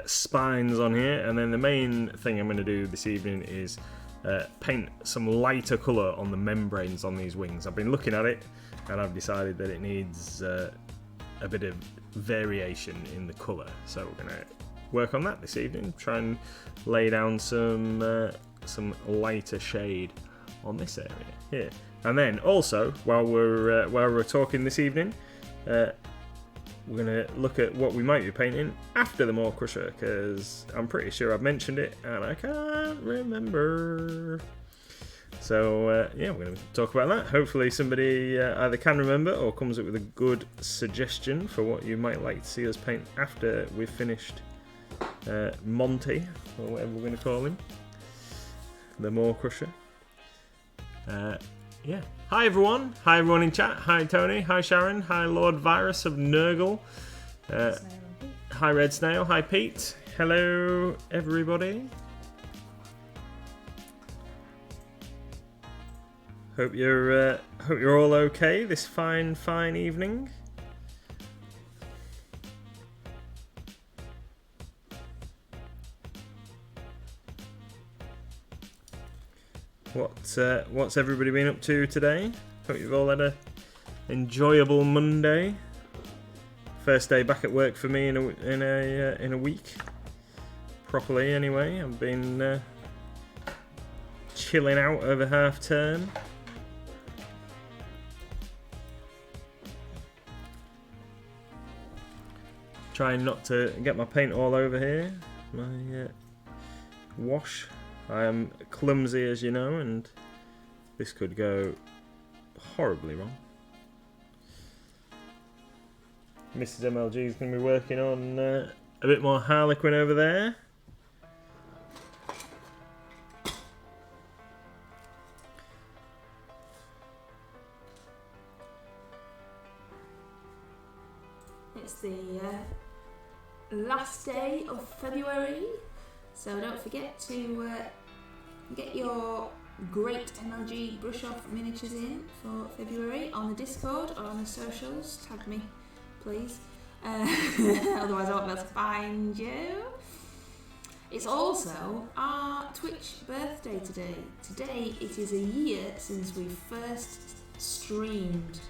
spines on here, and then the main thing I'm going to do this evening is paint some lighter colour on the membranes on these wings. I've been looking at it and I've decided that it needs a bit of variation in the colour, so we're going to work on that this evening, try and lay down some lighter shade on this area here. And then also, while we're talking this evening, we're going to look at what we might be painting after the Maw Krusha, because I'm pretty sure I've mentioned it and I can't remember. So yeah, we're going to talk about that. Hopefully somebody either can remember or comes up with a good suggestion for what you might like to see us paint after we've finished Monty, or whatever we're going to call him, the Maw Krusha. Yeah. Hi everyone in chat. Hi Tony. Hi Sharon. Hi Lord Virus of Nurgle. Hi Red Snail. Hi Pete. Hello everybody. Hope you're all okay this fine evening. What's everybody been up to today? Hope you've all had a enjoyable Monday. First day back at work for me in a week, properly anyway. I've been chilling out over half term. Trying not to get my paint all over here. My wash. I am clumsy, as you know, and this could go horribly wrong. Mrs MLG is going to be working on a bit more Harlequin over there. It's the last day of February. So don't forget to get your great MLG brush off miniatures in for February on the Discord or on the socials. Tag me, please. Otherwise I won't be able to find you. It's also our Twitch birthday today. Today it is a year since we first streamed,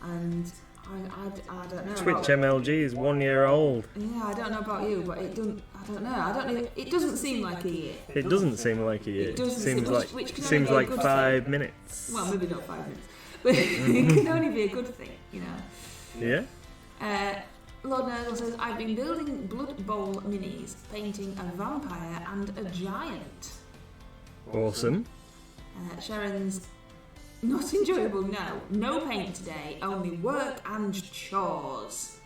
and I don't know. Twitch MLG is 1 year old. Yeah, I don't know about you, but it doesn't. I don't know. It doesn't seem like a year. It doesn't seem like a year. It doesn't seems like 5 minutes. Well, maybe not 5 minutes, but it can only be a good thing, you know. Yeah. Lord Nurgle says, I've been building Blood Bowl minis, painting a vampire and a giant. Awesome. Sharon's not enjoyable, no paint today, only work and chores.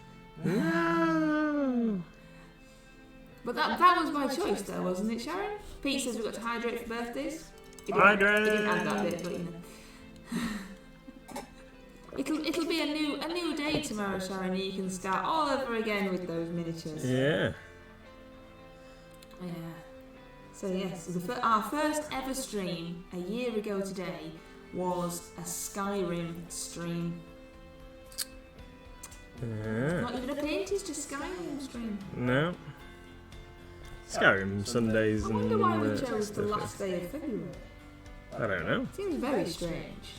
No. But that was my choice though, wasn't it, Sharon? Pete says we've got to hydrate for birthdays. Hydrate! He didn't add that bit, but you know. It'll be a new day tomorrow, Sharon, and you can start all over again with those miniatures. Yeah. Yeah. So yes, our first ever stream a year ago today was a Skyrim stream. Yeah. Not even a paint, it's just Skyrim stream. No. Skyrim Sundays and I wonder why we chose the last day of February. I don't know. It seems very strange.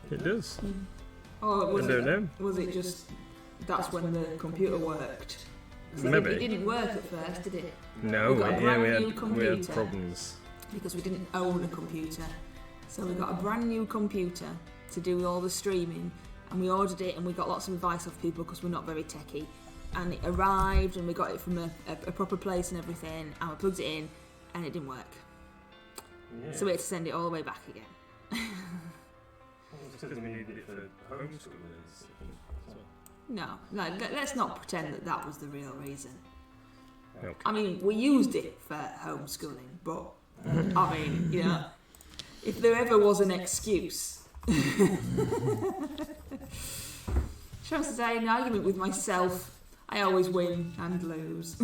It does. Or I don't know. Was it just that's when the computer worked? Maybe. It didn't work at first, did it? No, we had computer problems. because we didn't own a computer. So we got a brand new computer to do all the streaming, and we ordered it, and we got lots of advice off people because we're not very techie. And it arrived, and we got it from a proper place and everything, and we plugged it in, and it didn't work. Yeah. So we had to send it all the way back again. Because we needed it for homeschoolers. No, let's not pretend that was the real reason. Okay. I mean, we used it for homeschooling, but I mean, you know, if there ever was an excuse. Sharon says, I had an argument with myself. I always win and lose.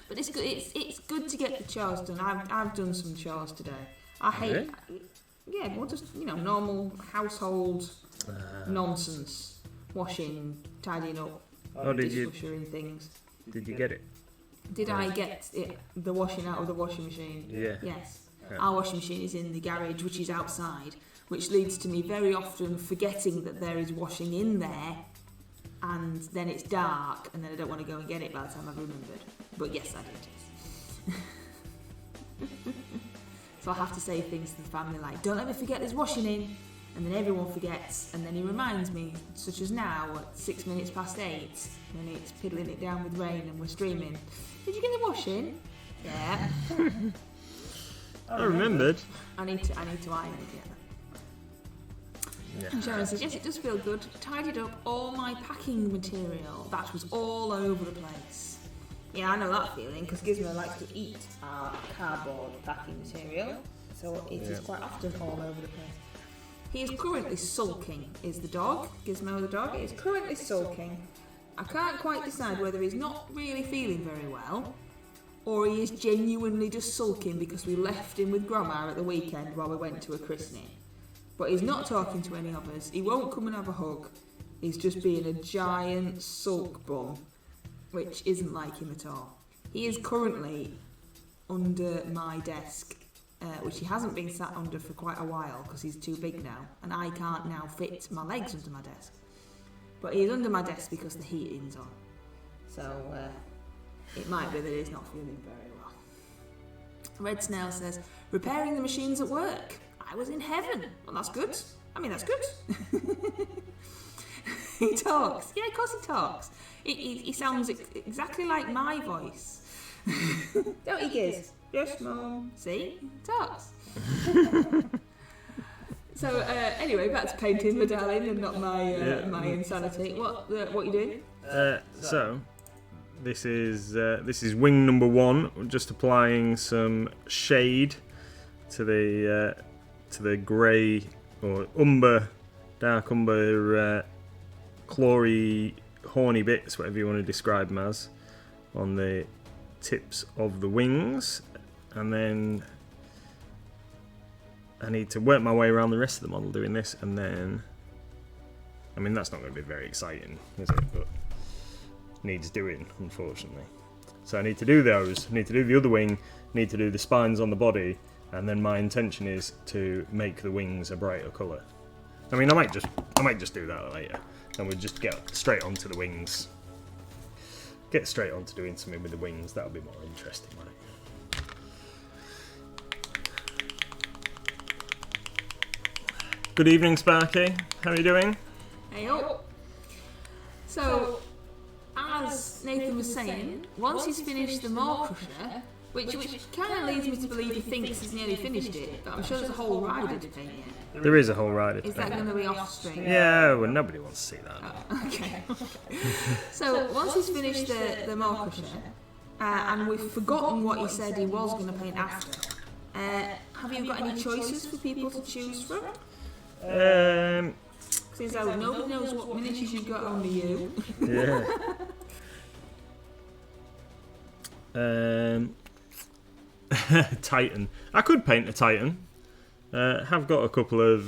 But it's good. It's good to get the chores done. I've done some chores today. I hate. Yeah, well, just normal household nonsense, washing, tidying up, dishwashing things. Did you get it? Did I get the washing out of the washing machine? Yeah. Yes. Yeah. Our washing machine is in the garage, which is outside, which leads to me very often forgetting that there is washing in there, and then it's dark, and then I don't want to go and get it by the time I've remembered. But yes, I did. So I have to say things to the family like, don't ever forget there's washing in, and then everyone forgets, and then he reminds me, such as now at 8 minutes when it's piddling it down with rain and we're screaming, did you get the washing? Yeah. I remembered. I need to iron it again. Yeah. And Sharon says, yes, it does feel good. Tidied up all my packing material. That was all over the place. Yeah, I know that feeling, because Gizmo likes to eat our cardboard packing material, so it is quite often all over the place. He is currently sulking, is the dog. Gizmo the dog is currently sulking. I can't quite decide whether he's not really feeling very well, or he is genuinely just sulking because we left him with Grandma at the weekend while we went to a christening. But he's not talking to any of us. He won't come and have a hug. He's just being a giant sulk bum, which isn't like him at all. He is currently under my desk, which he hasn't been sat under for quite a while because he's too big now, and I can't now fit my legs under my desk. But he's under my desk because the heating's on. So it might be that he's not feeling very well. Red Snail says, repairing the machines at work. I was in heaven. Well, that's good. I mean, that's good. He talks. Yeah, of course he talks. He sounds exactly like my voice. Don't he, Giz? Yes, Mum. See? He talks. So, anyway, back to painting, my darling, and not my insanity. What are you doing? So, this is wing number 1. I'm just applying some shade to the grey or dark umber, chlory, horny bits, whatever you want to describe them as, on the tips of the wings, and then I need to work my way around the rest of the model doing this, and then, I mean, that's not going to be very exciting, is it? But needs doing, unfortunately. So I need to do those, need to do the other wing, need to do the spines on the body, and then my intention is to make the wings a brighter colour. I mean, I might just do that later, and we'll just get straight onto the wings. Get straight onto doing something with the wings. That'll be more interesting, right? Good evening, Sparky. How are you doing? Hey up. So, as Nathan was saying, once he's finished the Maw Krusha, which kind of leads me to believe he thinks he's nearly finished it, but I'm sure there's a whole rider to paint yet. There is a whole rider. Is that going to be off screen? Yeah, well, nobody wants to see that. Oh, okay. So once he's finished the Maw Krusha, and we've forgotten what he said he was going to paint after, have you got any choices for people to choose from? Since nobody knows what miniatures you've got, only you. Yeah. Titan. I could paint a Titan. Have got a couple of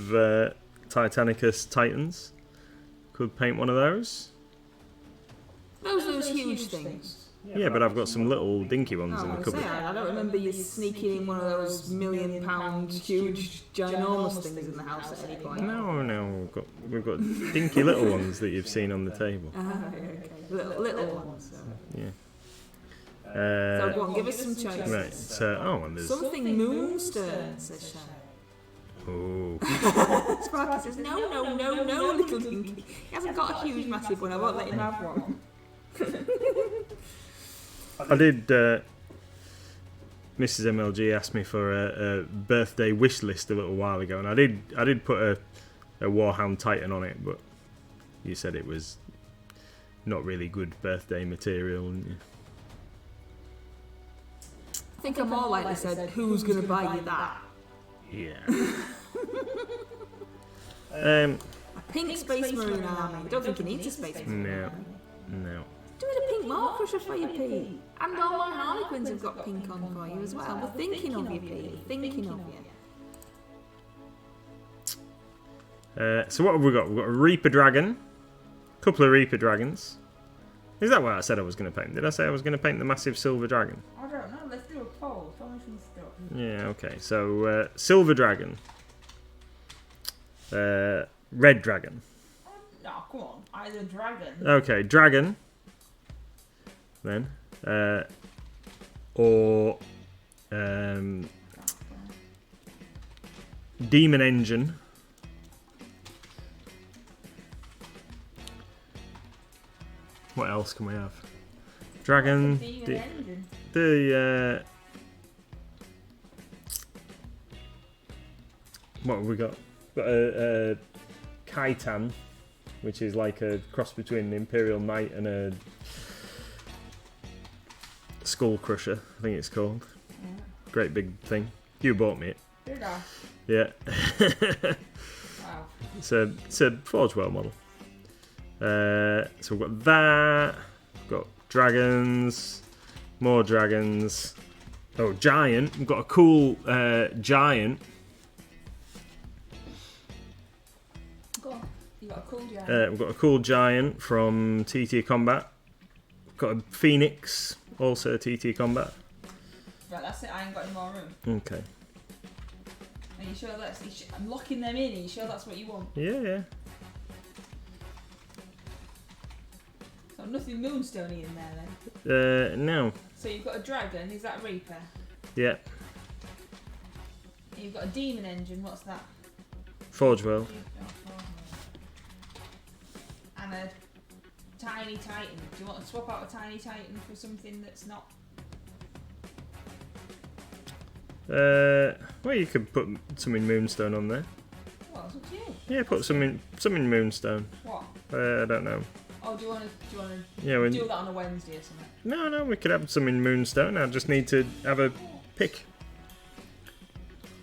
Titanicus Titans. Could paint one of those. Those huge things. Yeah, but I've got some little dinky ones in the cupboard. I don't remember you sneaking in one of those £1 million huge, ginormous things in the house at any point. No, we've got dinky little ones that you've seen on the table. Okay. Little ones. So. Yeah. So go on, give us some choices. Right. So, and there's something Moonstone, says Sharon. Oh. Sparky says no, little dinky. He hasn't got a huge, massive one. I won't let him have one. I did. Mrs MLG asked me for a birthday wish list a little while ago, and I did put a Warhammer Titan on it, but you said it was not really good birthday material. I think I more likely said, "Who's going to buy you that?" Yeah. A pink Space Marine army. I don't think you need a Space Marine army. No. Doing a pink Maw Krusha for you, Pete. And all my Harlequins have got pink on for you as well. We're thinking of you, Pete. We're thinking of you. So what have we got? We've got a Reaper Dragon, a couple of Reaper Dragons, Is that what I said I was going to paint? Did I say I was going to paint the massive silver dragon? I don't know. Let's do a poll. Tell me some stuff. Yeah, okay. So, silver dragon. Red dragon. No, come on. Either dragon. Okay, dragon. Then. Or... demon engine. What else can we have? Dragon. What have we got? Got a Kaitan, which is like a cross between an Imperial Knight and a Skull Crusher, I think it's called. Yeah. Great big thing. You bought me it. Did I? Yeah. Wow. It's a Forge World model. So we've got that. We've got dragons. More dragons. Oh, giant. We've got a cool giant. Go on. You got a cool giant. We've got a cool giant from TT Combat. We've got a Phoenix, also TT Combat. Right, that's it. I ain't got any more room. Okay. Are you sure that's... I'm locking them in. Are you sure that's what you want? Yeah. So nothing moonstony in there then? No. So you've got a dragon. Is that a Reaper? Yeah. And you've got a demon engine. What's that? Forge World. And a tiny titan. Do you want to swap out a tiny titan for something that's not... Well, you could put some in Moonstone on there. Well, it's up to you. Yeah, put some in Moonstone. What? I don't know. Oh, do you want to do that on a Wednesday or something? No, we could have some in Moonstone. I just need to have a pick.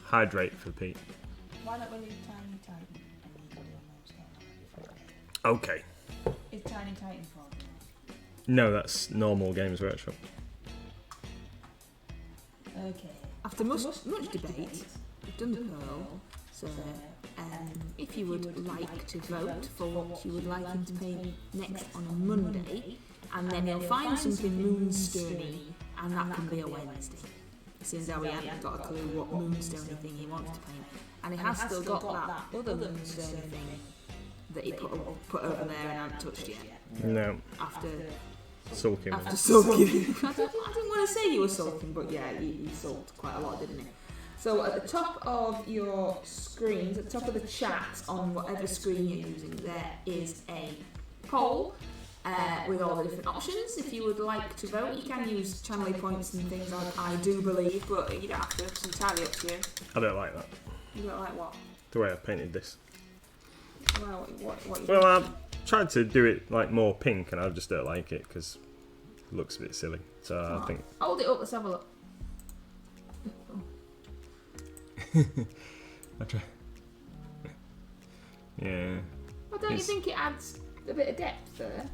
Hydrate for Pete. Why don't we leave Tiny Titan? Okay. Is Tiny Titan for? No, that's normal Games Workshop. Okay. After much debate, we've done the poll. So, if you would like to vote for what you would like him to paint next on a Monday, and then he'll find something moonstony, and that can be a Wednesday. Since how he hasn't got a clue what moonstony thing he wants to paint, and he has still got that other moonstony thing that he put over there and hasn't touched yet. No. After sulking. I didn't want to say you were sulking, but yeah, you sulked quite a lot, didn't you? So at the top of your screens, at the top of the chat on whatever screen you're using, there is a poll with all the different options. If you would like to vote, you can use channel points and things like I do believe, but you don't have to. It's entirely up to you. I don't like that. You don't like what? The way I painted this. Well, what well, I've tried to do it like more pink, and I just don't like it because it looks a bit silly. So I think. Hold it up. Let's have a look. I try. Yeah. Well, don't you think it adds a bit of depth there?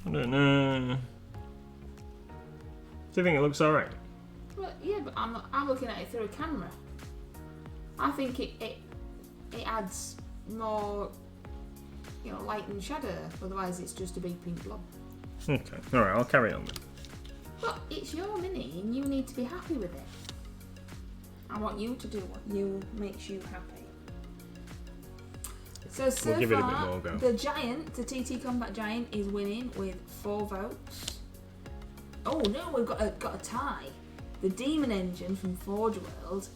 I don't know. Do you think it looks alright? Well, yeah, but I'm looking at it through a camera. I think it adds more, light and shadow. Otherwise, it's just a big pink blob. Okay. All right. I'll carry on then. But it's your mini, and you need to be happy with it. I want you to do what makes you happy. So we'll give it a bit more go. The giant, the TT Combat Giant, is winning with 4 votes. Oh no, we've got a tie. The Demon Engine from Forge World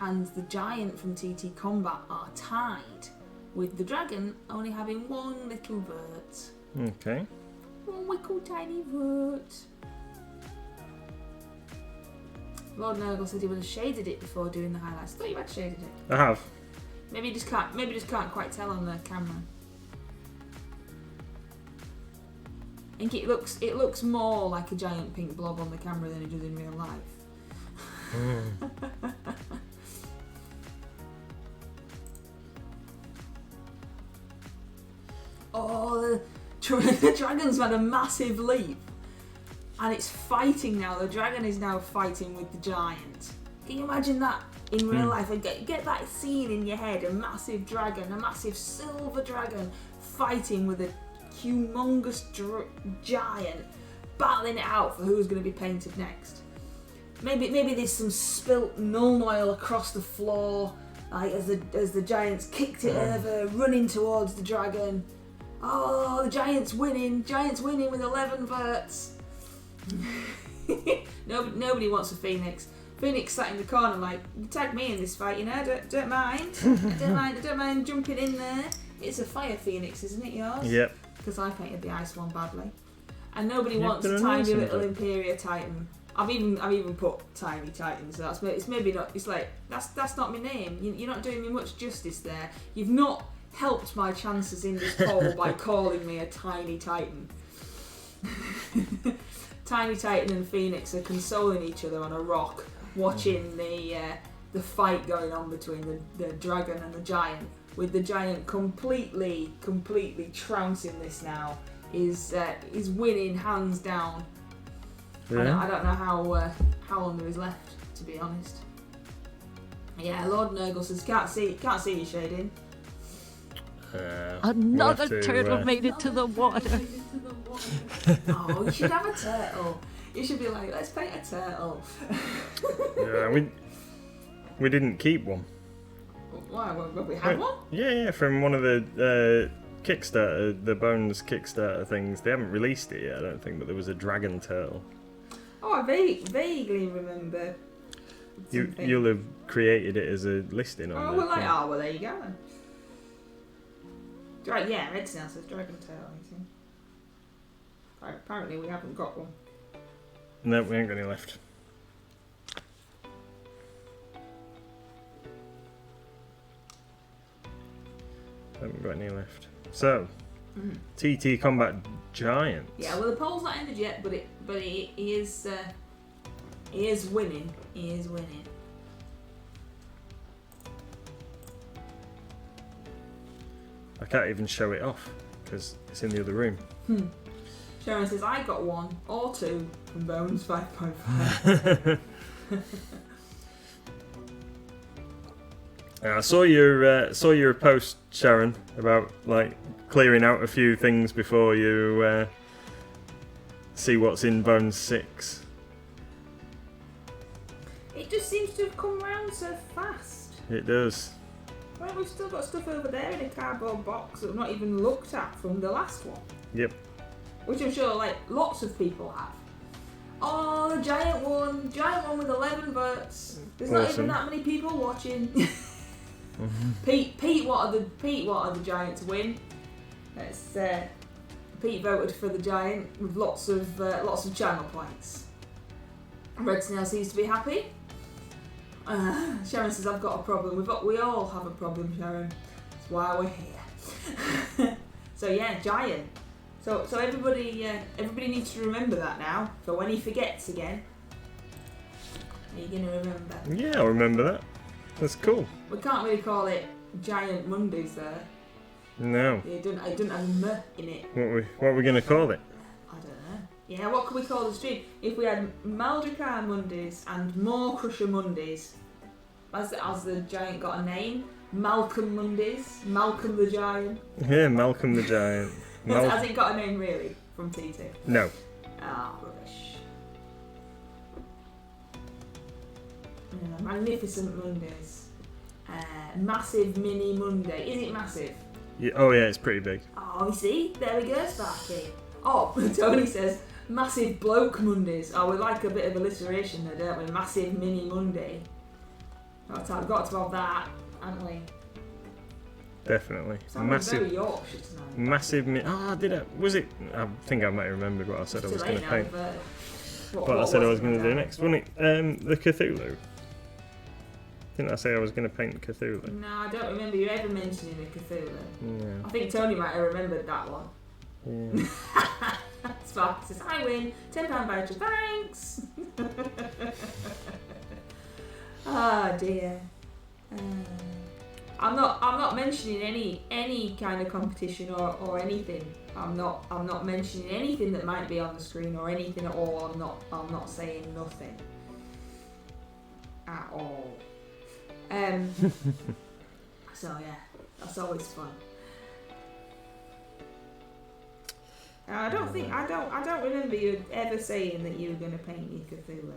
and the Giant from TT Combat are tied, with the Dragon only having one little vote. Okay. One little tiny vote. Lord Nurgle said he would have shaded it before doing the highlights. I thought you had shaded it. I have. Maybe you just can't quite tell on the camera. I think it looks more like a giant pink blob on the camera than it does in real life. Oh, the dragon's had a massive leap. And it's fighting now. The dragon is now fighting with the giant. Can you imagine that in real life? And get that scene in your head. A massive dragon, a massive silver dragon fighting with a humongous giant battling it out for who's going to be painted next. Maybe there's some spilt Nuln Oil across the floor, like as the giants kicked it over, running towards the dragon. Oh, the giants winning with 11 votes. Nobody wants a Phoenix. Phoenix sat in the corner like, tag me in this fight, you know, don't mind. I don't mind jumping in there. It's a fire Phoenix, isn't it, yours? Yep. Because I painted the ice one badly. And nobody wants a tiny little Imperial Titan. I've even put Tiny Titan, so it's maybe not, it's like, that's not my name. You're not doing me much justice there. You've not helped my chances in this poll by calling me a Tiny Titan. Tiny Titan and Phoenix are consoling each other on a rock, watching the fight going on between the dragon and the giant, with the giant completely trouncing this now. Is winning hands down. Yeah. I don't know how long there is left, to be honest. Yeah, Lord Nurgle says can't see you shading. Another turtle made it to the water. Oh, you should have a turtle. You should be like, let's paint a turtle. Yeah, we didn't keep one. Why? We had one? Yeah, from one of the Kickstarter, the Bones Kickstarter things. They haven't released it yet, I don't think, but there was a dragon turtle. Oh, I vaguely remember. You'll have created it as a listing on there. Well, there you go then. Right, yeah, Red Snail says dragon turtle. Apparently we haven't got one. No, we ain't got any left. Haven't got any left. So, TT Combat Giants. Yeah, well the poll's not ended yet, but he is winning. He is winning. I can't even show it off because it's in the other room. Sharon says I got 1 or 2 from Bones 5.5. I saw your post, Sharon, about like clearing out a few things before you see what's in Bones 6. It just seems to have come round so fast. It does. Well, we've still got stuff over there in a cardboard box that we've not even looked at from the last one. Yep. Which I'm sure like lots of people have. Oh, the giant one with 11 votes. There's not even that many people watching. Pete, what are the Giants win? It's Pete voted for the Giant with lots of channel points. Red Snail seems to be happy. Sharon says I've got a problem. We all have a problem, Sharon. That's why we're here. So yeah, Giant. So everybody needs to remember that now. For when he forgets again. Are you gonna remember? Yeah, I'll remember that. That's cool. We can't really call it Giant Mondays there. No. It doesn't have a M in it. What are we going to call it? I don't know. Yeah, what could we call the stream? If we had Maldricar Mondays and Maw Krusha Mondays, as the giant got a name, Malcolm Mondays, Malcolm the Giant. Yeah, Malcolm the Giant. Has it got a name really from TT? No. Ah, rubbish. Magnificent Mondays. Massive Mini Monday. Is it massive? Yeah, oh yeah, it's pretty big. Oh, you see? There we go, Sparky. Oh, Tony says, massive bloke Mondays. Oh, we like a bit of alliteration there, don't we? Massive Mini Monday. Got to have that, haven't we? Definitely. Sounds very Yorkshire tonight. Massive did I? Was it? I think I might have remembered what I said I was going to paint. What I said I was going to do next, wasn't it? The Cthulhu. Didn't I say I was going to paint Cthulhu? No, I don't remember you ever mentioning the Cthulhu. Yeah. I think Tony might have remembered that one. Yeah. Spark says, I win. £10 voucher, thanks! Oh dear. I'm not mentioning any kind of competition or anything. I'm not mentioning anything that might be on the screen or anything at all. I'm not saying nothing at all. So yeah, that's always fun. I don't remember you ever saying that you were going to paint your Cthulhu.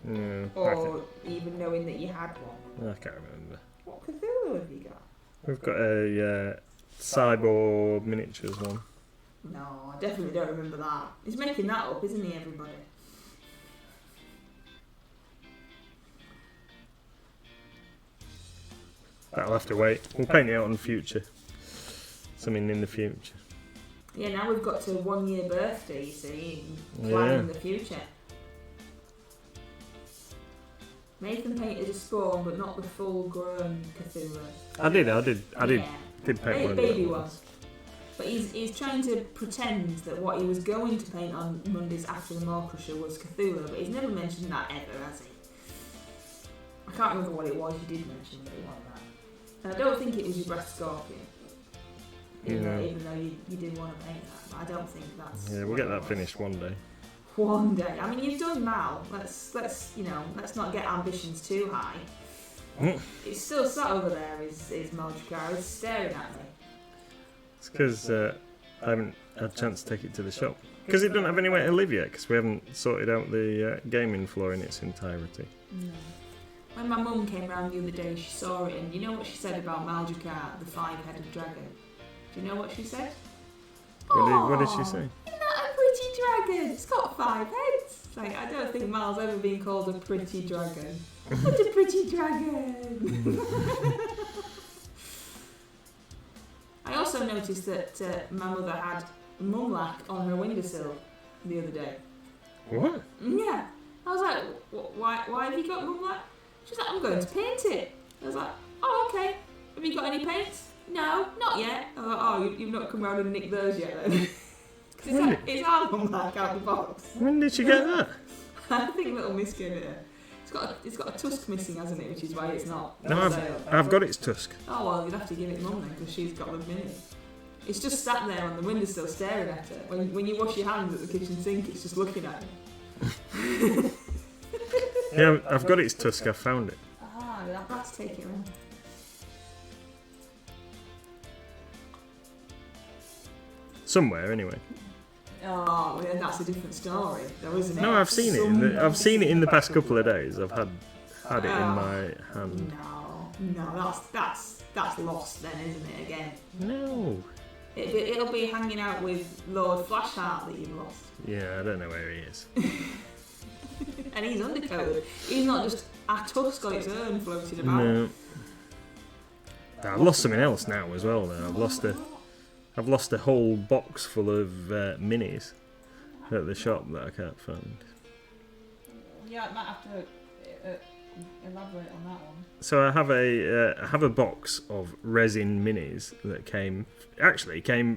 No, Or even knowing that you had one. I can't remember. What Cthulhu have you got? We've got a cyborg miniatures one. No, I definitely don't remember that. He's making that up, isn't he, everybody? That'll have to wait. We'll paint it out in the future. Something in the future. Yeah, now we've got to 1 year birthday, you see, and plan in the future. Nathan painted a spawn, but not the full grown Cthulhu. I did paint one of baby the one. But he's trying to pretend that what he was going to paint on Mondays after the Maw Krusha was Cthulhu, but he's never mentioned that ever, has he? I can't remember what it was you did mention, but it wasn't that. And I don't think it was your breast scorpion. Even though you did want to paint that, but I don't think that's. Yeah, we'll get that finished one day. One day. I mean, you've done Mal. Let's not get ambitions too high. It's still sat over there. Is Maw Krusha is staring at me. It's because I haven't had a chance to take it to the shop. Because it doesn't have anywhere to live yet. Because we haven't sorted out the gaming floor in its entirety. No. When my mum came round the other day, she saw it, and you know what she said about Maw Krusha, the 5-headed dragon? Do you know what she said? What did she say? Isn't that a pretty dragon? It's got 5 heads. Like, I don't think Mal's ever been called a pretty dragon. What a pretty dragon! I also noticed that my mother had mumlac on her windowsill the other day. What? Yeah. I was like, why have you got mumlac? She's like, I'm going to paint it. I was like, oh, okay. Have you got any paints? No, not yet. I was like, oh, you've not come round and nicked those yet then? Because it's our mumlac out the box. When did you get that? I think little Miss gave it. It's got a tusk missing, hasn't it? Which is why it's not. No, I've got its tusk. Oh well, you'd have to give it Mum then, because she's got the mini. It's just sat there on the windowsill staring at her. When you wash your hands at the kitchen sink, it's just looking at you. Yeah, I've got its tusk. I found it. Ah, you'll have to take it around. Somewhere, anyway. Oh, well, that's a different story, though, isn't it? No, I've seen it. I've seen it in the past couple of days. I've had it in my hand. No, that's lost then, isn't it? Again. No. It'll be hanging out with Lord Flashheart that you've lost. Yeah, I don't know where he is. And he's undercoated. He's not just a tusk on its own floating about. No. I've lost something else now as well. Though. I've lost a whole box full of minis at the shop that I can't find. Yeah, I might have to elaborate on that one. So I have a box of resin minis that came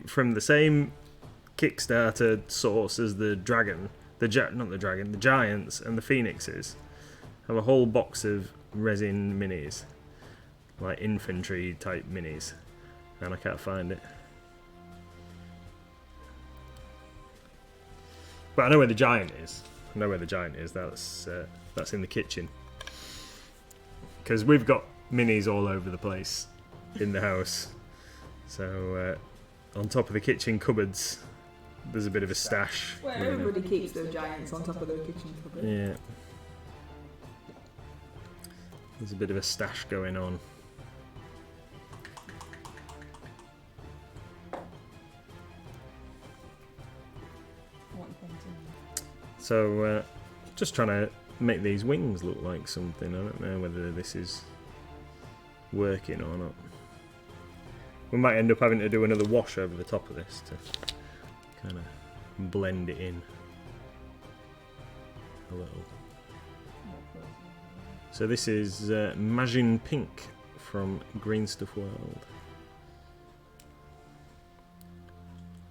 from the same Kickstarter source as the dragon, the giants and the phoenixes. I have a whole box of resin minis, like infantry type minis, and I can't find it. But I know where the giant is. That's in the kitchen. Because we've got minis all over the place in the house. So on top of the kitchen cupboards, there's a bit of a stash. Where everybody keeps their giants on top of their kitchen cupboard. Yeah. There's a bit of a stash going on. So, just trying to make these wings look like something. I don't know whether this is working or not. We might end up having to do another wash over the top of this to kind of blend it in a little. So this is Majin Pink from Green Stuff World.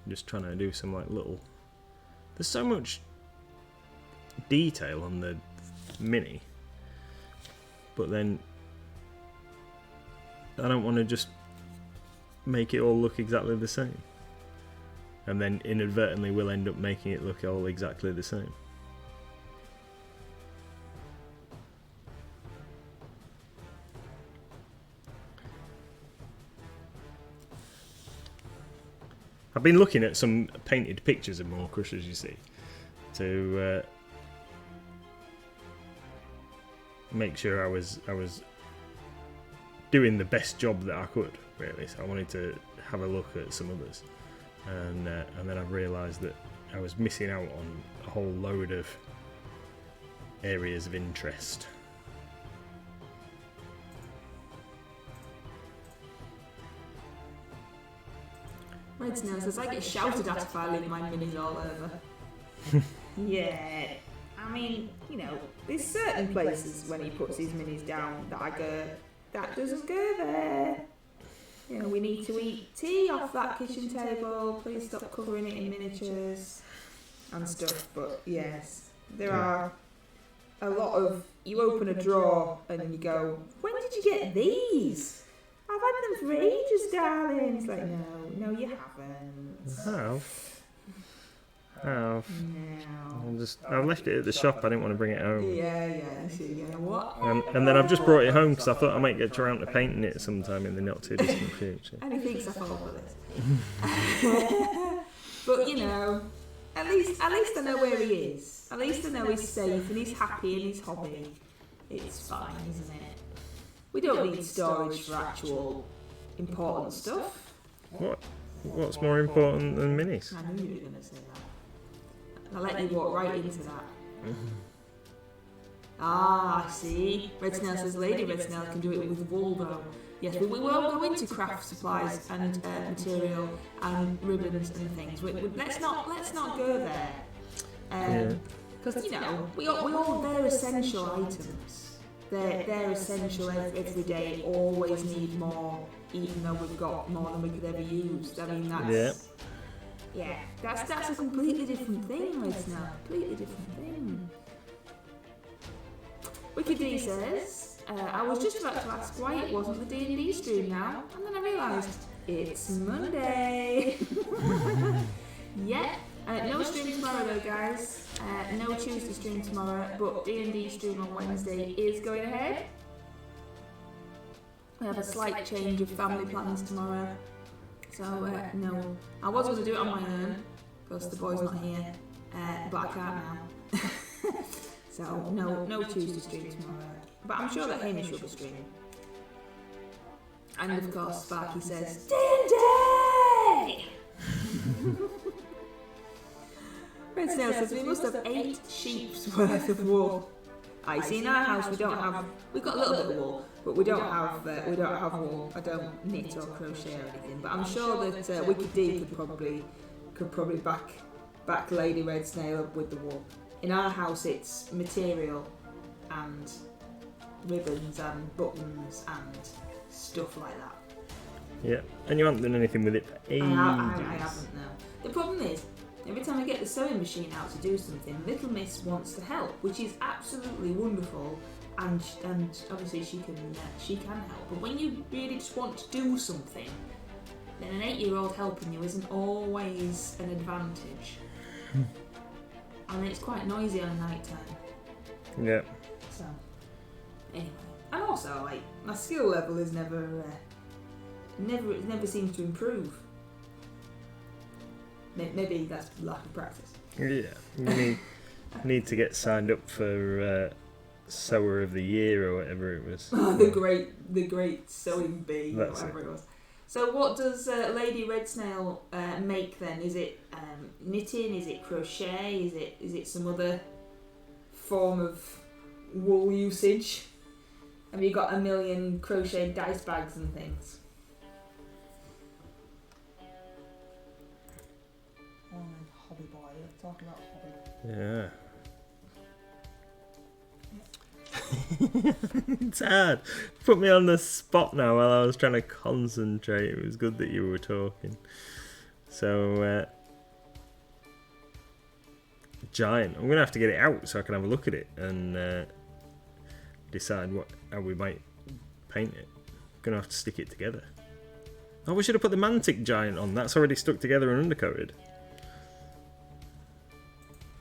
Just trying to do some like little... There's so much detail on the mini, but then I don't want to just make it all look exactly the same, and then inadvertently we'll end up making it look all exactly the same. I've been looking at some painted pictures of Maw Krushas, you see, to make sure I was doing the best job that I could, really. So I wanted to have a look at some others, and then I realised that I was missing out on a whole load of areas of interest. Red Snail says, I get shouted at if I leave my minis all over. Yeah, I mean, you know, there's certain places when he puts his minis down that I go, that doesn't go there. You know, we need to eat tea off that kitchen table, please stop covering it in miniatures and stuff. But yes, there are a lot of, you open a drawer and you go, when did you get these? I've had them for ages, darling. It's like, no, you haven't. How? How? No. I left it at the shop. I didn't want to bring it home. Yeah, so you know what? And then I've just brought it home because I thought I might get around to painting it sometime in the not too distant future. And he thinks I fall for this. But you know, at least I know where he is. At least I know he's safe and he's happy in his hobby. It's fine, isn't it? We don't need storage for actual important stuff. What's more important than minis? I knew you were going to say that. I'll let you walk right into that. I see. Red Snail says Lady Red Snail can do it with wool though. Yes, we won't go into craft supplies and material and ribbons and things. Let's not go there. Because you know we all they're essential items. They're essential every day. Always need more, even though we've got more than we could ever use. I mean that's that's a completely different thing, Red Snail. Completely different thing. Wicked D says, I was just about to ask why it wasn't the D&D stream now, and then I realised it's Monday. No stream tomorrow though, guys. No Tuesday stream tomorrow, but D&D stream on Wednesday is going ahead. We have a slight change of family plans tomorrow. So, no. I was going to do it on my own, because the boy's not here, but I can't now. So, no Tuesday stream tomorrow. But I'm sure that Hamish will be streaming. And of course, Sparky says, D&D! Red Snail says, we must have 8 sheep's worth of wool. I see in our house we've got a little bit of wool, but we don't have wool. I don't knit or crochet or anything. But I'm sure that Wicked D could probably back Lady Red Snail up with the wool. In our house, it's material and ribbons and buttons and stuff like that. Yeah, and you haven't done anything with it for ages. I haven't, no. The problem is, every time I get the sewing machine out to do something, Little Miss wants to help, which is absolutely wonderful, and obviously she can help. But when you really just want to do something, then an 8-year-old helping you isn't always an advantage. And it's quite noisy on night time. Yeah. So, anyway, and also like my skill level is never seems to improve. Maybe that's lack of practice. Yeah, you need to get signed up for Sewer of the Year or whatever it was. the great sewing bee, or That's whatever it was. So what does Lady Red Snail make then? Is it knitting? Is it crochet? Is it some other form of wool usage? Have you got a million crochet dice bags and things? Hobby boy, let's talk about hobby. Yeah. It's hard. Put me on the spot now while I was trying to concentrate. It was good that you were talking. So, giant. I'm going to have to get it out so I can have a look at it and decide how we might paint it. I'm going to have to stick it together. Oh, we should have put the Mantic Giant on. That's already stuck together and undercoated.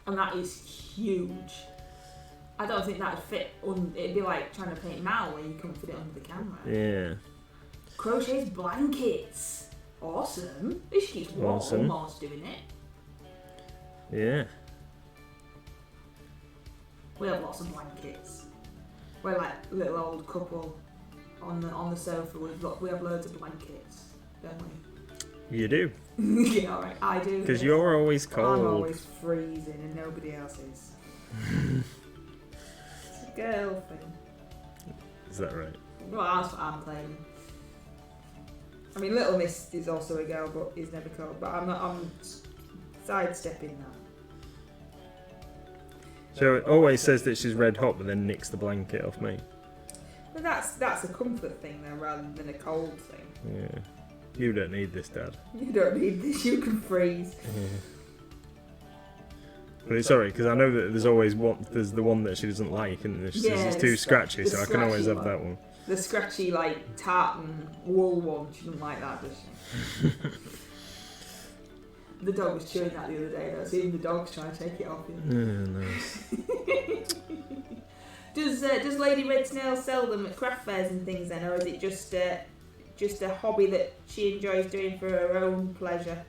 And that is huge. I don't think that'd fit. It'd be like trying to paint Mal where you couldn't fit it under the camera. Yeah. Crochet's blankets. Awesome. This keeps warm Awesome. whilst doing it. Yeah. We have lots of blankets. We're like a little old couple on the sofa. We have loads of blankets, don't we? You do. Yeah, alright. I do. Because you're always cold. I'm always freezing and nobody else is. It's a girl thing. Is that right? Well, that's what I'm claiming. I mean, Little Miss is also a girl, but is never cold. But I'm sidestepping that. So it always says that she's red hot, but then nicks the blanket off me. But that's a comfort thing, though, rather than a cold thing. Yeah. You don't need this, Dad. You don't need this. You can freeze. Yeah. But it's alright, because I know that there's always there's the one that she doesn't like, and it's too scratchy, so I can always have that one. The scratchy, like, tartan wool one, she doesn't like that, does she? The dog was chewing that the other day, though, so even the dog's trying to take it off him. Nice. Does Lady Red Snail sell them at craft fairs and things then, or is it just a hobby that she enjoys doing for her own pleasure?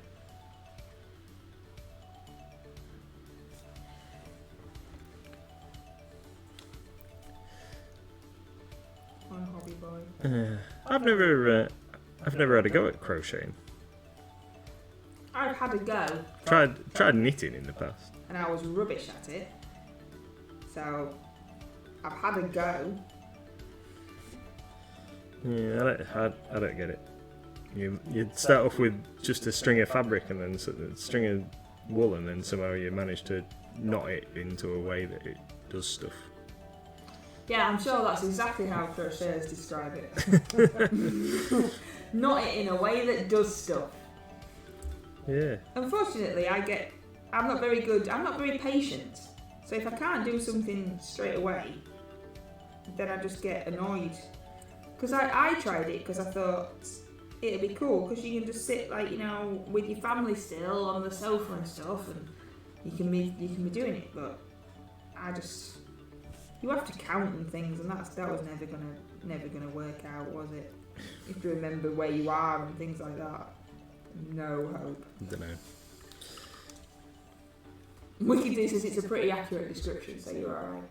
Hobby boy. I've never had a go at crocheting. I've had a go. Tried knitting in the past. And I was rubbish at it. So I've had a go. Yeah, I don't get it. You'd start off with just a string of fabric and then a string of wool, and then somehow you manage to knot it into a way that it does stuff. Yeah, I'm sure that's exactly how crocheters describe it. Knot it in a way that does stuff. Yeah. Unfortunately, I'm not very good. I'm not very patient. So if I can't do something straight away, then I just get annoyed. Because I tried it because I thought it'd be cool because you can just sit like, you know, with your family still on the sofa and stuff, and you can be doing it. But you have to count and things, and that was never gonna work out, was it? You have to remember where you are and things like that. No hope. I don't know. Wicked says it's a pretty accurate description, so you're alright.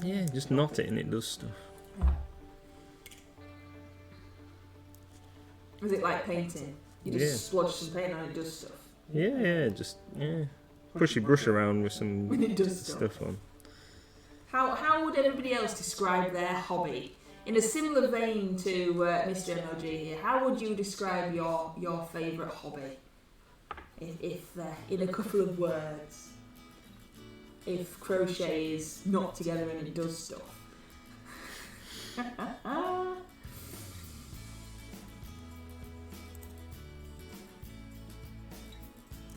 Yeah, just knot it and it does stuff. Yeah. Was it like painting? You just splodge some paint on and it does stuff. Yeah, push your brush around with some When it does stuff on. How would everybody else describe their hobby? In a similar vein to Mr MLG here, how would you describe your favourite hobby? If in a couple of words, if crochet is knocked together and it does stuff.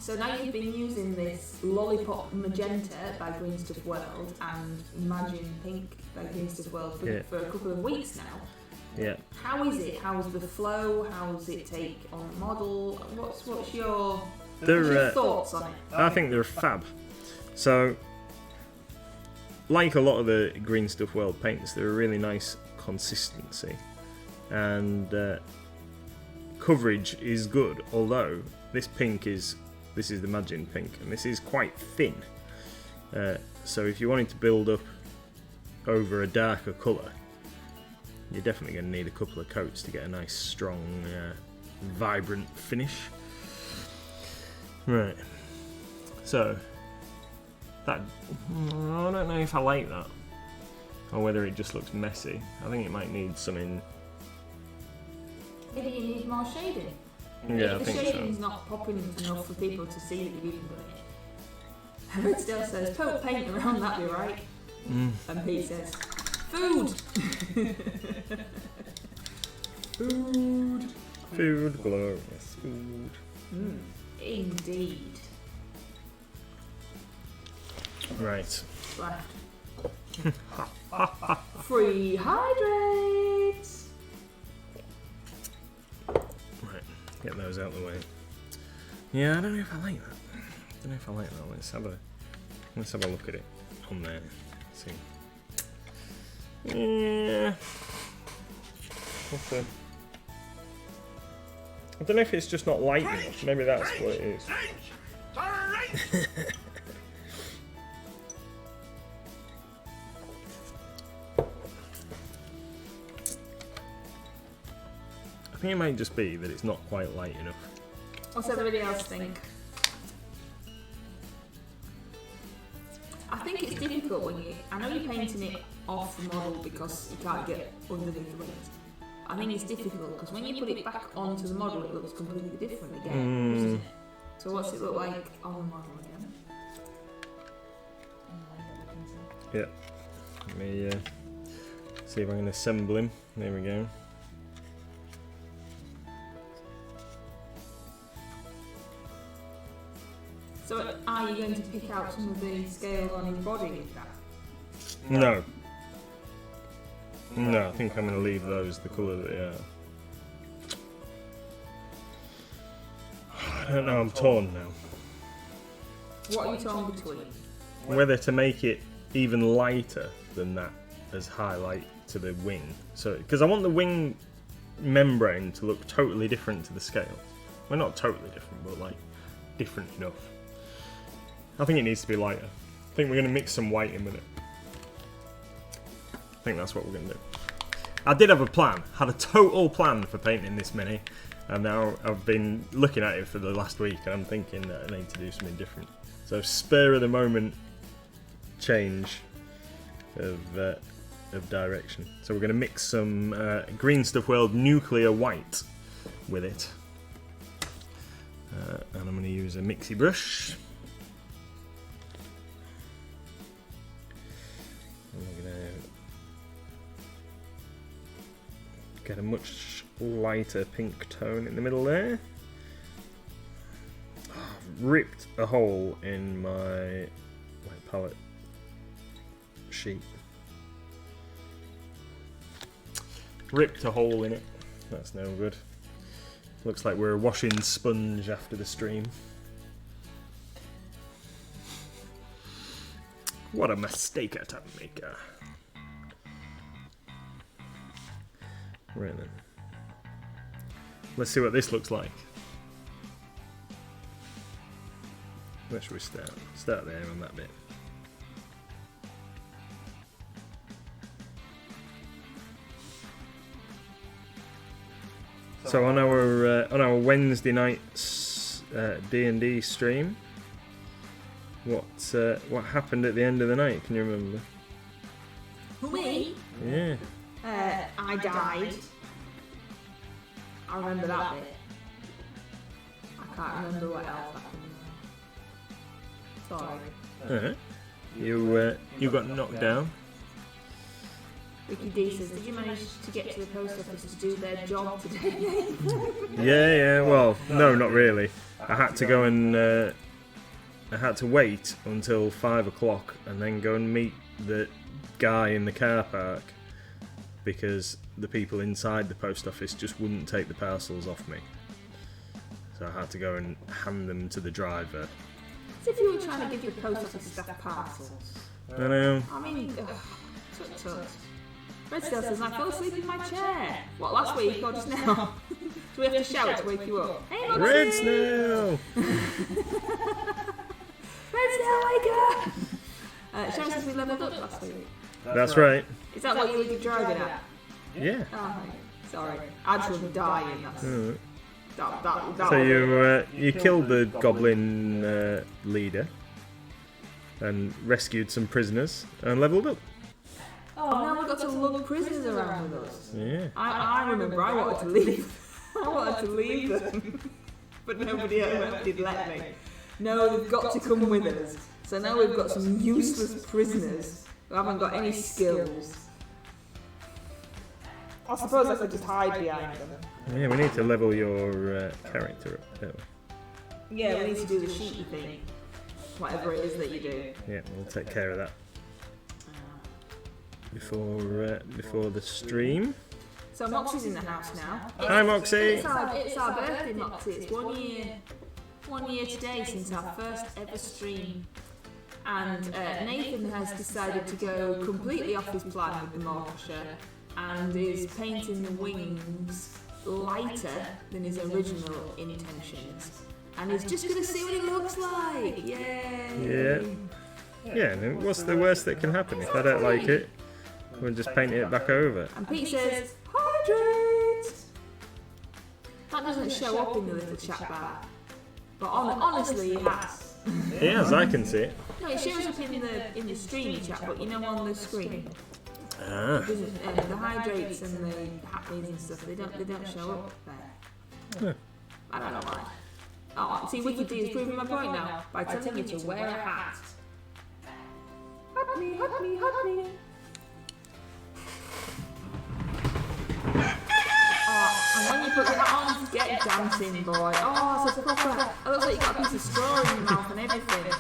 So now you've been using this Lollipop Magenta by Green Stuff World and Imagine Pink by Green Stuff World for a couple of weeks now. Yeah. How is it? How's the flow? How does it take on the model? What's your thoughts on it? I think they're fab. So, like a lot of the Green Stuff World paints, they're a really nice consistency, and coverage is good. Although this is the Imagine Pink, and this is quite thin. So if you wanted to build up over a darker colour, you're definitely going to need a couple of coats to get a nice, strong, vibrant finish. Right. So that I don't know if I like that, or whether it just looks messy. I think it might need something. Maybe you need more shading. Yeah, I if the think shading's so. not popping enough for people to see that you've even done it. Red still says, poke paint around, that'd be right. And Pete says, food! Food, glorious food. Indeed. Right. Left. Free hydrates! Right. Get those out of the way. Yeah, I don't know if I like that. Let's have a look at it on there. Let's see. Yeah. Okay. I don't know if it's just not light enough. Maybe that's what it is. I think it might just be that it's not quite light enough. What's everybody else think? I think it's difficult when you... I know you're painting it off the model because you can't get underneath the wings. I think it's difficult because when you put it back onto the model it looks completely different again, doesn't it? So what's it look like on the model again? Yeah. Let me see if I can assemble him. There we go. So are you going to pick out some of the scales on his body with that? No. No, I think I'm going to leave those the colour that they are. I don't know, I'm torn now. What are you torn between? Whether to make it even lighter than that as highlight to the wing. So, because I want the wing membrane to look totally different to the scale. Well, not totally different, but like different enough. I think it needs to be lighter. I think we're going to mix some white in with it. I think that's what we're going to do. I did have a plan, had a total plan for painting this mini, and now I've been looking at it for the last week and I'm thinking that I need to do something different. So spur of the moment change of direction. So we're going to mix some Green Stuff World Nuclear White with it. And I'm going to use a mixie brush. We're going to get a much lighter pink tone in the middle there. I've ripped a hole in my white palette sheet. Ripped a hole in it. That's no good. Looks like we're a washing sponge after the stream. What a mistake to make. Right then. Let's see what this looks like. Where should we start? Start there on that bit. So on our Wednesday night's D&D stream, what happened at the end of the night? Can you remember? Who, me? Yeah. I died. I remember that bit. I can't remember what else happened. Sorry. You got knocked down. Ricky D says, did you manage to get to the post office to do their job today? Yeah. Well, no, not really. I had to go and I had to wait until 5 o'clock and then go and meet the guy in the car park because the people inside the post office just wouldn't take the parcels off me. So I had to go and hand them to the driver. As if you were trying to give the post office staff parcels. I know. I mean, tut. Redstone says, I fell asleep in my chair. What, last week or just now? Do we have to shout to wake you up? Hey, Moxie! Redstone! Redstone, wake up! Sharon says we leveled up last week. That's right. Is that what you were driving at? Yeah. Oh, sorry. I just was dying. That So you killed the goblin leader and rescued some prisoners and leveled up. Oh, now we've got to lug prisoners around with us. Yeah. I remember I wanted to leave. I wanted to leave them. But nobody else did let me. No, they've got to come with us. So now we've got some useless prisoners who haven't got any skills. I suppose I could just hide behind them. Yeah, we need to level your character up, don't we? Yeah, we need to do the sheepy thing. Whatever it is that you do. Yeah, we'll take care of that before the stream. So Moxie's in the house now. Hi, Moxie! It's our birthday, Moxie. It's 1 year today since our first ever stream. And Nathan has decided to go completely off his plan with the Maw Krusha and is painting the wings lighter than his original intentions. And he's just going to see what it looks like. Yay! Yeah, and what's the worst that can happen? If I don't like it, we'll just paint it back over. And Pete says, hydrate! That doesn't show up in the little chat bar. But honestly, it has. Yes, I can see it. No, it shows up in the streamy chat, but you know on the screen. Ah. It doesn't, the hydrates and the happenings and stuff, they don't show up there. I don't know why. Oh, see, Wiki D is proving my point now by telling you to wear a hat. Hat me, hat me, hat me. Oh, and when you put your hat on, get dancing, boy. Oh, it's a proper. It looks like you got a piece of straw in your mouth and everything.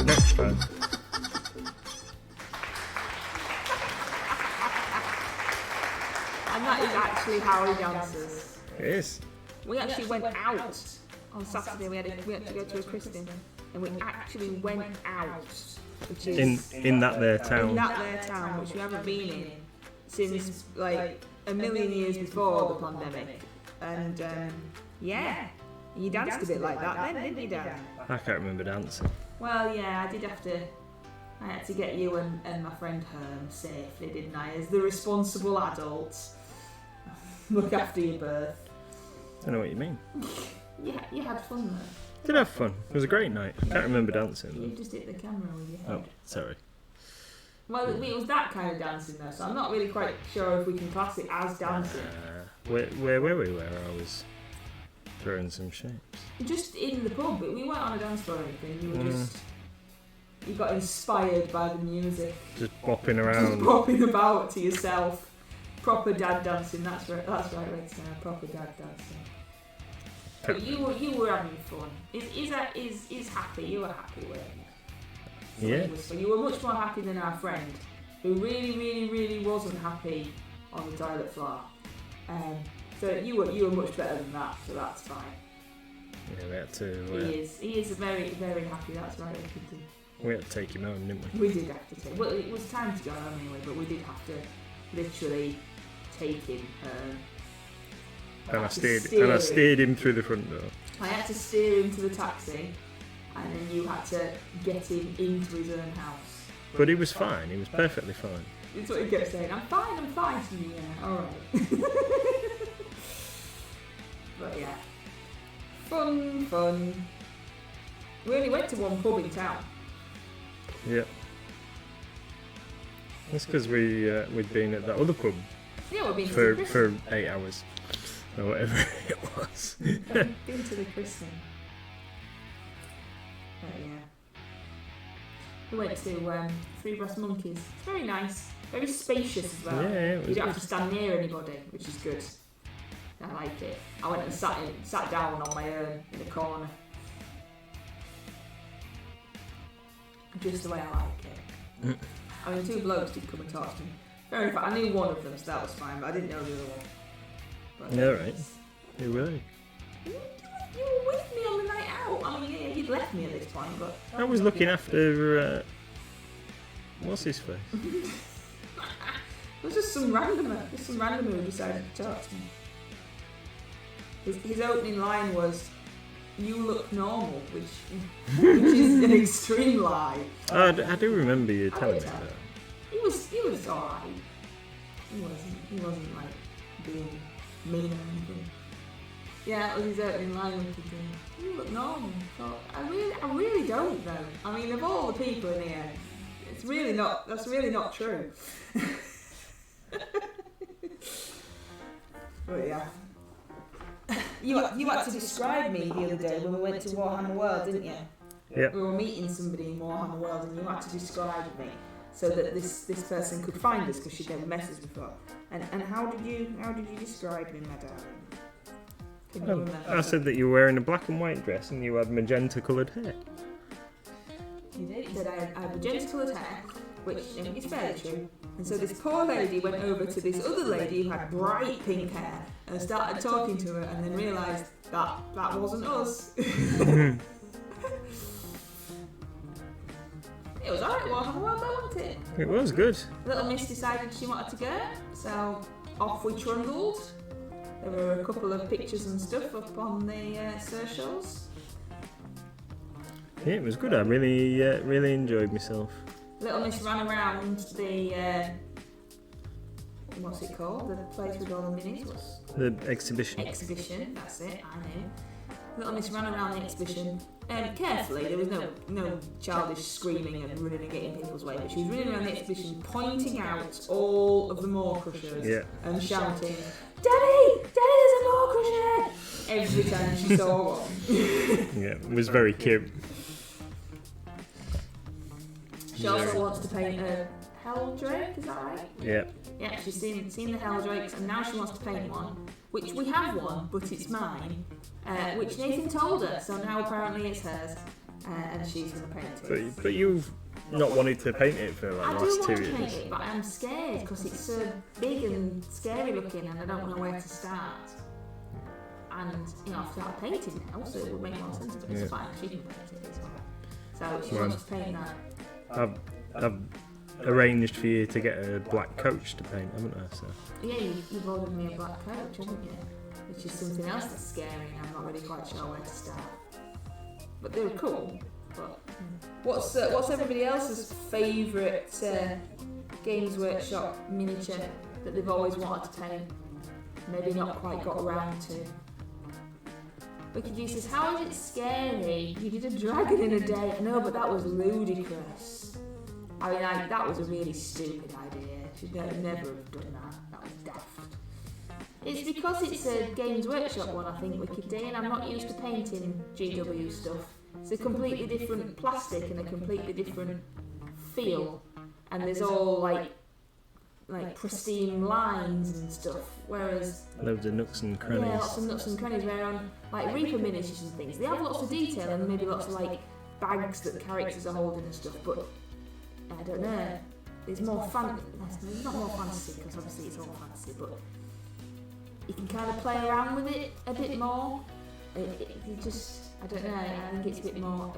Next time. And that is actually how he dances. It is. We actually went out on Saturday. We had to go to a christening, and we actually went out, which is In that there town. in that there town, which we haven't been in since like a million years before the pandemic. And yeah, you danced a bit like that then, didn't you, Dad? I can't remember dancing. Well, yeah, I did have to. I had to get you and my friend Herm safely, didn't I? As the responsible adults, look after your birth. I don't know what you mean. You had fun though. Did have fun. It was a great night. I can't remember dancing You though. just hit the camera with your head. Oh, sorry. Well, it was that kind of dancing though, so I'm not really quite sure if we can class it as dancing. Where were we? Where I was throwing some shapes. Just in the pub, but we weren't on a dance floor or anything. You were just. You got inspired by the music. Just bopping Just around. bopping about to yourself. Proper dad dancing. That's right, Red Star. Proper dad dancing. But you were having fun. Is happy. You were happy, weren't you? Yeah. So you were much more happy than our friend, who really wasn't happy on the toilet floor. So you were much better than that. So that's fine. Yeah, we had to. He is very happy. That's right, Rickety. We had to take him home, didn't we? We did have to take. Well, it was time to go home anyway, but we did have to literally take him home. And I steered him through the front door. I had to steer him to the taxi, and then you had to get him into his own house. But he was fine. He was perfectly fine. That's what he kept saying. I'm fine. Yeah, all right. But yeah, fun. We only went to one pub in town. Yeah. That's because we'd been at that other pub Yeah, we've been to the for christening. 8 hours or whatever it was. We've been to the christening. But yeah. We went to Three Brass Monkeys. It's very nice. Very spacious as well. Yeah, it was You don't good. have to stand near anybody, which is good. I like it. I went and sat down on my own in a corner. Just the way I like it. I mean, 2 blokes did come and talk to me. Fair enough, I knew one of them, so that was fine, but I didn't know the other one. But, Yeah, right. Who were they? You were with me on the night out. I mean, yeah, you'd left me at this point, but... I was looking after. What's his face? It was just some randomer who decided to talk to me. His opening line was, "You look normal," which is an extreme lie. I do remember you telling me did. that. He was alright. He wasn't like being mean or anything. Yeah, that was his opening line. You look normal. So I really don't though. I mean, of all the people in here, that's really not true. But yeah. You had to describe me the other day when we went to Warhammer World, didn't you? Yeah. We were meeting somebody in Warhammer World, and you had to describe me so that this person could find us because she'd never met us before. And how did you describe me, my darling? Can you remember? I said that you were wearing a black and white dress and you had magenta coloured hair. You did. You said I had magenta coloured hair, which is fairly true. And so this poor lady went over to this other lady who had bright pink hair and started talking to her, and then realised that that wasn't us. It was alright, Warhammer World, wasn't it? It was good. Little Miss decided she wanted to go, so off we trundled. There were a couple of pictures and stuff up on the socials. Yeah, it was good. I really enjoyed myself. Little Miss ran around the what's it called? The place with all the minis. The exhibition. Exhibition. That's it. I knew. Little Miss ran around the exhibition carefully. There was no childish screaming and running and getting in people's way, but she was running around the exhibition, pointing out all of the Maw Krushas and shouting, "Daddy, there's a Maw Krusha!" every time she saw one. Yeah, it was very cute. She also wants to paint a Hell Drake, is that right? Yeah. Yeah, she's seen the Hell Drakes, and now she wants to paint one, which we have one, but it's mine, which Nathan told her, so now apparently it's hers, and she's going to paint it. But you've not wanted to paint it for like I the do last want 2 to years. paint it, but I'm scared because it's so big and scary looking, and I don't know where to start. And I've started painting now, so it would make more sense, but it's fine. She can paint it, it's fine. So she wants to paint that. I've arranged for you to get a black coach to paint, haven't I? So. Yeah, you've ordered me a black coach, haven't you? Which is something else that's scary, and I'm not really quite sure where to start. But they're cool. But what's everybody else's favourite Games Workshop miniature that they've always wanted to paint? Maybe not quite got around to. Wicked G says, "How is it scary? You did a dragon in a day." No, but that was ludicrous. I mean, that was a really stupid idea. She'd never have done that. That was daft. It's because it's a Games Workshop one, I think, Wicked D, and I'm not used to painting GW stuff. It's a completely different plastic and a completely different feel, and there's all like pristine lines and stuff, whereas Loads of nooks and crannies. yeah, lots of nooks and crannies, where on like Reaper miniatures and things, they have lots of detail and maybe lots of like bags that the characters are holding and stuff, but I don't know, there's more there's not more fantasy, because obviously it's all fantasy, but you can kind of play around with it a bit more. It just, I don't know, I think it's a bit more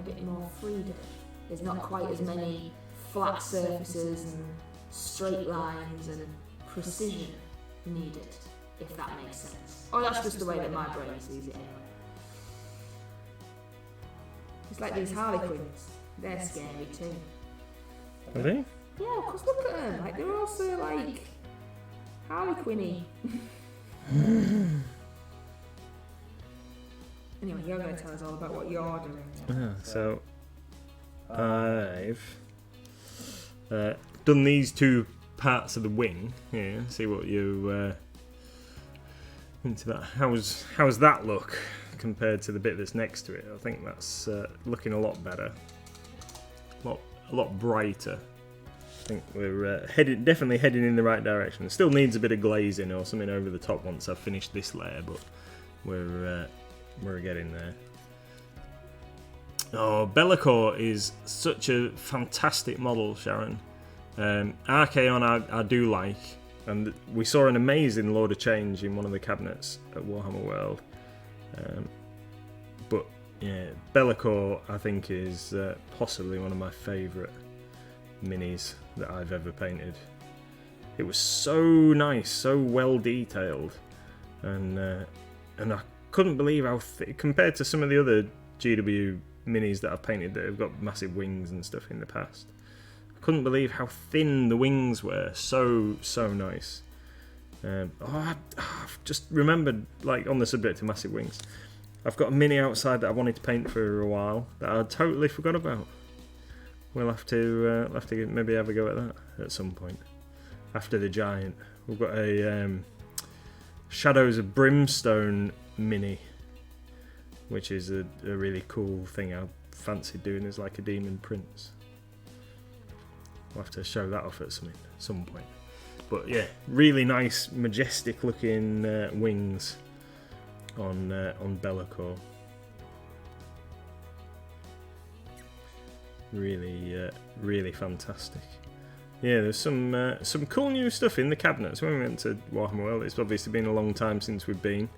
freedom. There's not quite as many flat surfaces and straight lines and precision needed, if that makes sense. Or that's just the way that my brain sees it anyway. It's like these Harlequins, they're scary too. Are they? Yeah, because look at them, like they're also like Harlequin-y. Anyway, you're going to tell us all about what you're doing. So I've done these 2 parts of the wing here. See what you into that. How's that look compared to the bit that's next to it? I think that's looking a lot better, a lot brighter. I think we're definitely heading in the right direction. It still needs a bit of glazing or something over the top once I've finished this layer, but we're getting there. Oh, Bellicor is such a fantastic model, Sharon. Archaon I do like, and we saw an amazing Lord of Change in one of the cabinets at Warhammer World. But yeah, Bellicor I think is possibly one of my favourite minis that I've ever painted. It was so nice, so well detailed, and I couldn't believe how compared to some of the other GW minis that I've painted that have got massive wings and stuff in the past. I couldn't believe how thin the wings were. So nice. I've just remembered, like on the subject of massive wings, I've got a mini outside that I wanted to paint for a while that I totally forgot about. We'll have to maybe have a go at that at some point after the giant. We've got a Shadows of Brimstone mini, which is a really cool thing I fancied doing as like a demon prince. We'll have to show that off at some point. But yeah, really nice, majestic looking wings on Bellicor. Really fantastic. yeah, there's some cool new stuff in the cabinets. When we went to Warhammer World, it's obviously been a long time since we've been,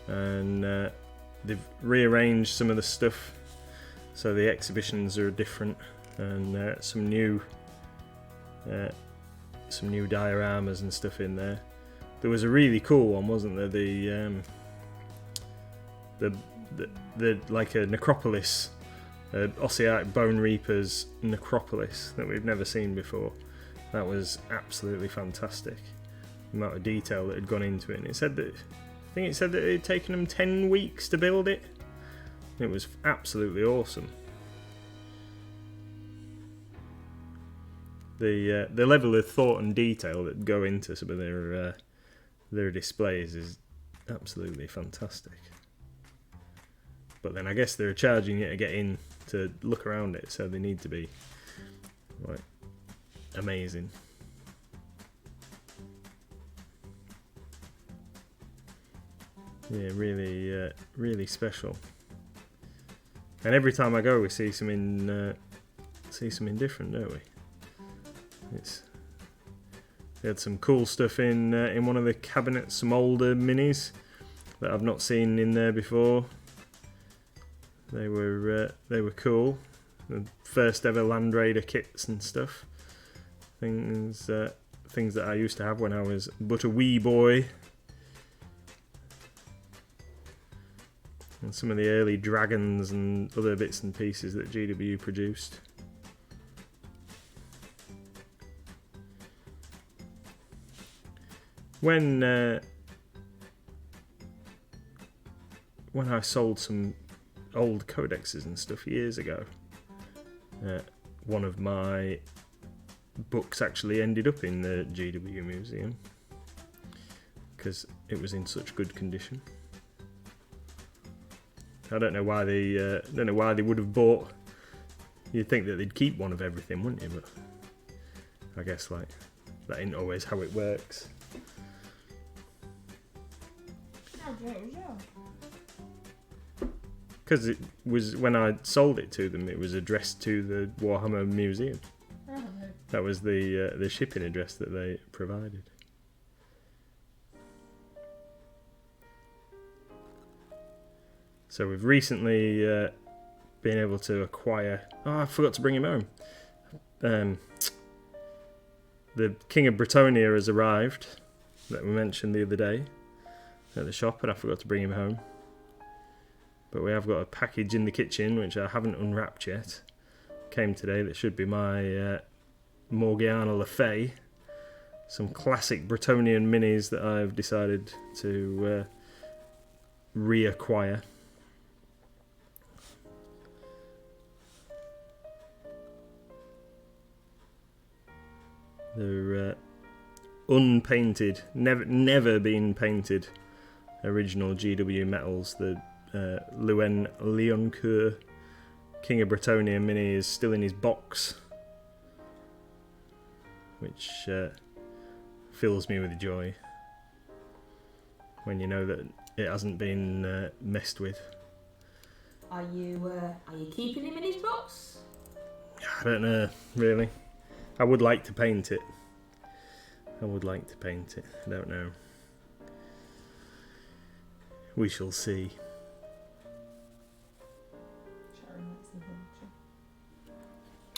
and they've rearranged some of the stuff so the exhibitions are different, and some new dioramas and stuff in there. There was a really cool one, wasn't there? The like a necropolis, Ossiarch Bone Reapers necropolis that we've never seen before. That was absolutely fantastic. The amount of detail that had gone into it. And I think it said that it had taken them 10 weeks to build it. It was absolutely awesome. The level of thought and detail that go into some of their displays is absolutely fantastic. But then I guess they're charging you to get in to look around it, so they need to be like amazing. Yeah, really special. And every time I go, we see something different, don't we? We had some cool stuff in one of the cabinets, some older minis that I've not seen in there before. They were cool. The first ever Land Raider kits and stuff. Things that I used to have when I was but a wee boy. And some of the early dragons and other bits and pieces that GW produced. When I sold some old codexes and stuff years ago, one of my books actually ended up in the GW museum because it was in such good condition. I don't know why they would have bought. You'd think that they'd keep one of everything, wouldn't you? But I guess like that ain't always how it works. Because it was, when I sold it to them, it was addressed to the Warhammer Museum. That was the shipping address that they provided. So we've recently been able to acquire... Oh, I forgot to bring him home. The King of Bretonia has arrived, that we mentioned the other day at the shop, and I forgot to bring him home. But we have got a package in the kitchen which I haven't unwrapped yet. Came today, that should be my Morgiana Le Fay. Some classic Bretonian minis that I've decided to reacquire. They're unpainted, never been painted original GW metals. The Luen Leoncoeur King of Bretonia mini is still in his box, which fills me with joy when you know that it hasn't been messed with. Are you keeping him in his box? I don't know, really. I would like to paint it. I don't know. We shall see.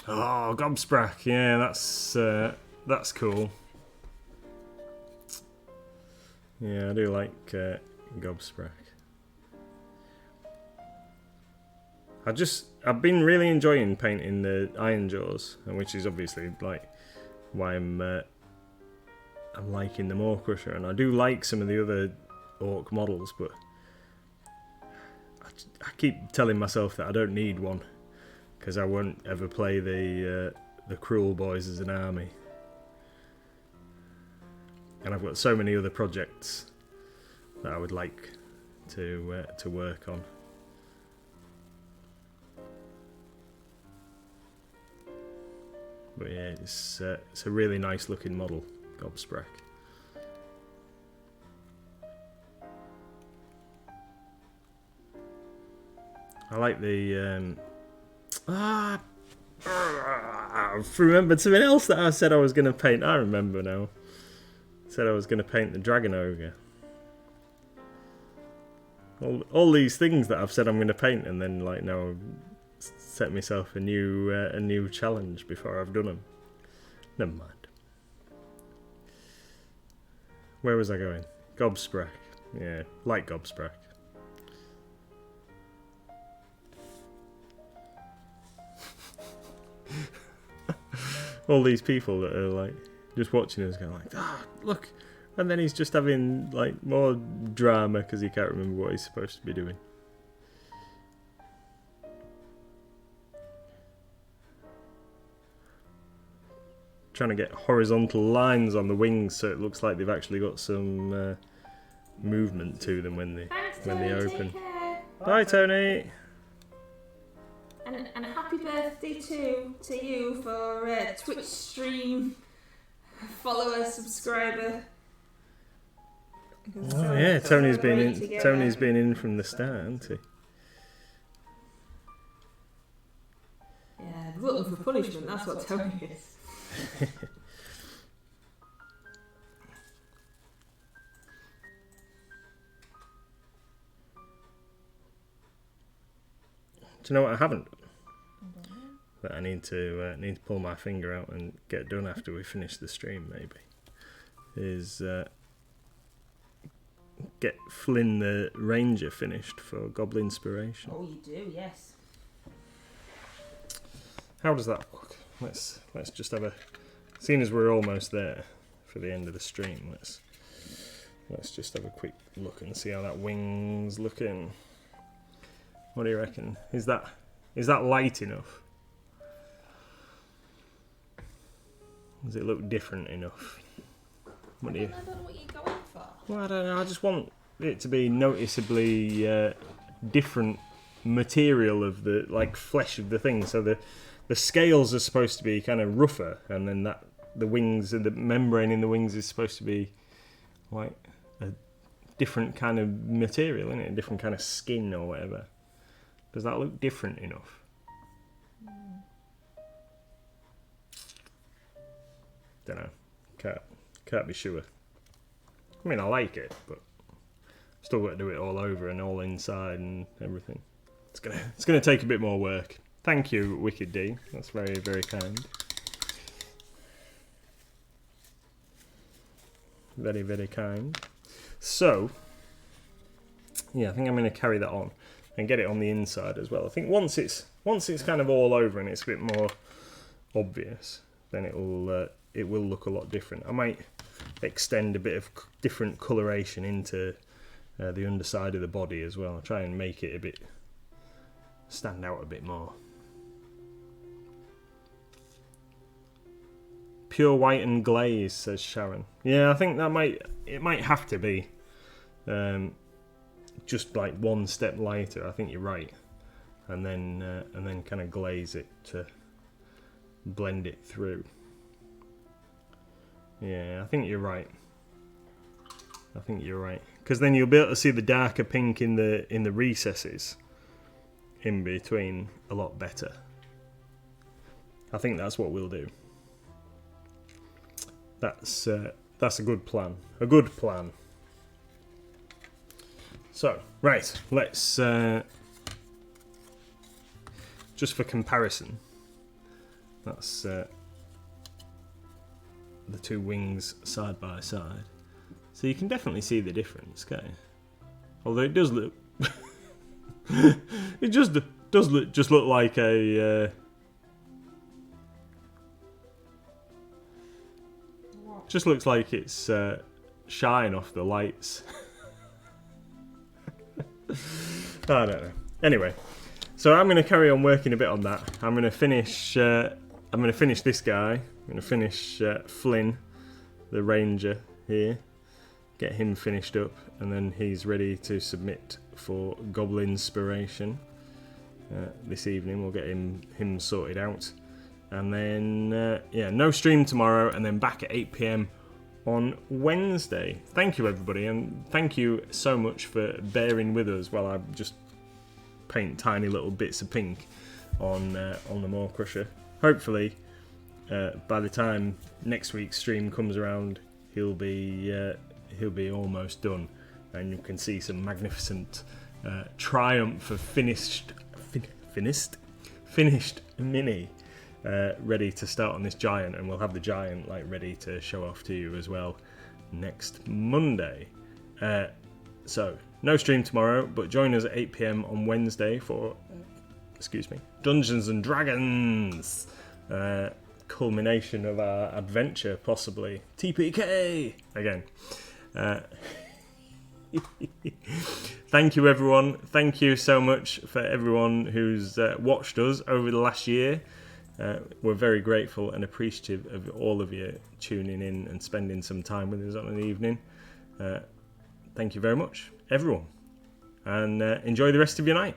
Oh, Gobsprack, yeah, that's cool. Yeah, I do like Gobsprack. I've been really enjoying painting the Iron Jaws, which is obviously like why I'm liking the Maw Krusha, and I do like some of the other orc models, but I keep telling myself that I don't need one because I won't ever play the Cruel Boys as an army, and I've got so many other projects that I would like to work on. But yeah, it's a really nice looking model, Gobsprack. I like the I've remembered something else that I said I was going to paint. I remember now. Said I was going to paint the Dragon Ogre. All these things that I've said I'm going to paint, and then like now I've set myself a new challenge before I've done them. Never mind. Where was I going? Gobsprack. Yeah, like Gobsprack. All these people that are like just watching us going like, look, and then he's just having like more drama because he can't remember what he's supposed to be doing. Trying to get horizontal lines on the wings so it looks like they've actually got some movement to them when they open. Bye, Tony. And a happy birthday to you for Twitch stream follower, subscriber. Oh yeah, Tony's been in from the start, hasn't he? Yeah, looking for punishment, that's what Tony is. Do you know what I haven't done? That I need to pull my finger out and get done after we finish the stream. Maybe is get Flynn the Ranger finished for Goblin Inspiration. Oh, you do, yes. How does that look? Let's just have a. Seeing as we're almost there for the end of the stream, let's just have a quick look and see how that wing's looking. What do you reckon? Is that light enough? Does it look different enough? What do you? I don't know what you're going for. Well, I don't know. I just want it to be noticeably different material of the like flesh of the thing. So the scales are supposed to be kind of rougher, and then the wings and the membrane in the wings is supposed to be like a different kind of material, isn't it? A different kind of skin or whatever. Does that look different enough? Don't know. Can't be sure. I mean, I like it, but still got to do it all over and all inside and everything. It's gonna take a bit more work. Thank you, Wicked D. That's very, very kind. Very, very kind. So, yeah, I think I'm going to carry that on and get it on the inside as well. I think once it's kind of all over and it's a bit more obvious, then it will look a lot different. I might extend a bit of different coloration into the underside of the body as well. I'll try and make it a bit stand out a bit more. Pure white and glaze, says Sharon. Yeah, I think it might have to be just like one step lighter. I think you're right, and then kind of glaze it to blend it through. Yeah, I think you're right. Because then you'll be able to see the darker pink in the recesses in between a lot better. I think that's what we'll do. That's a good plan. A good plan. So, right, let's just for comparison. That's the two wings side by side. So you can definitely see the difference, okay? Although it does look it just look like a just looks like it's shine off the lights. I don't know. Anyway, so I'm going to carry on working a bit on that. I'm going to finish this guy. I'm going to finish Flynn, the Ranger here. Get him finished up, and then he's ready to submit for Goblin Inspiration this evening. We'll get him sorted out, and then yeah, no stream tomorrow, and then back at 8 PM on Wednesday. Thank you, everybody, and thank you so much for bearing with us while I just paint tiny little bits of pink on the Maw Krusha. Hopefully by the time next week's stream comes around, he'll be almost done, and you can see some magnificent triumph of finished mini ready to start on this giant, and we'll have the giant like ready to show off to you as well next Monday. So no stream tomorrow, but join us at 8 PM on Wednesday for Dungeons and Dragons, culmination of our adventure, possibly TPK again. Thank you, everyone. Thank you so much for everyone who's watched us over the last year. We're very grateful and appreciative of all of you tuning in and spending some time with us on an evening. Thank you very much, everyone, and enjoy the rest of your night.